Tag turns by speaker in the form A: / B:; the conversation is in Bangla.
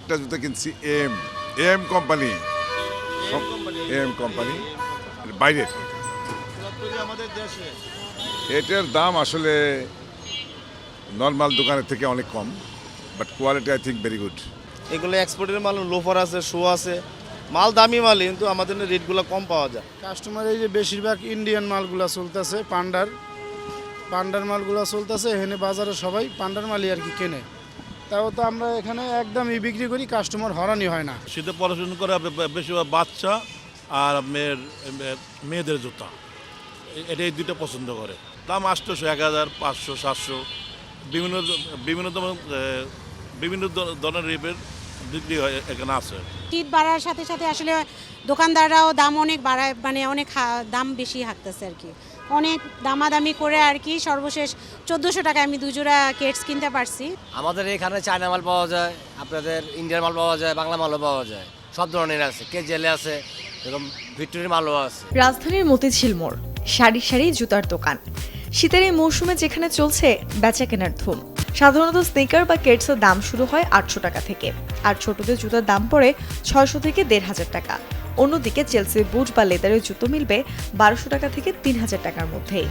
A: একটা জুতা কিনছি এম কোম্পানি, বাইরের।
B: আমাদের দেশে
A: এটার দাম আসলে নর্মাল দোকানের থেকে অনেক কম, but quality I think very good.
B: এগুলো এক্সপোর্টের মাল, লোফার আছে, শু আছে, মাল দামি মাল, কিন্তু আমাদের রেটগুলো কম পাওয়া যায়।
C: কাস্টমার এই যে বেশিরভাগ ইন্ডিয়ান মালগুলা চলতেছে, পান্ডার মালগুলা চলতেছে, এখানে বাজারে সবাই পান্ডার মালই আর কি কেনে। তাও তো আমরা এখানে একদমই বিক্রি করি, কাস্টমার হরানি হয় না।
D: শীতে পড়াশোনা করে বেশিরভাগ বাচ্চা আর মেয়েদের জুতা, এটাই দুটো পছন্দ করে। দাম 800, 1000, 500, 700, বিভিন্ন ধরনের রেপের বিক্রি হয় এখানে আছে।
E: শীত বাড়ার সাথে সাথে আসলে দোকানদাররাও দাম অনেক বাড়ায়, মানে অনেক দাম বেশি হাঁকতেছে আর কি, অনেক দামাদামি করে আর কি। সর্বশেষ 1400 টাকায় আমি 2 জোড়া কেটস কিনতে পারছি।
F: আমাদের এখানে চায়না মাল পাওয়া যায়, আপনাদের ইন্ডিয়ান মাল পাওয়া যায়, বাংলা মালও পাওয়া যায়, সব ধরনের আছে, কেজেলে আছে, এরকম ভিক্টোরিয়ার মালও আছে।
G: রাজধানীর মতিঝিল মোড়, সারি সারি জুতার দোকান। শীতের এই মৌসুমে যেখানে চলছে বেচা কেনার ধুম। সাধারণত স্নিকার বা কেটসের দাম শুরু হয় 800 টাকা থেকে, আর ছোটদের জুতার দাম পড়ে 600 থেকে 1500 টাকা। অন্যদিকে চেলসি বুট বা লেদারের জুতো মিলবে 1200 টাকা থেকে 3000 টাকার মধ্যেই।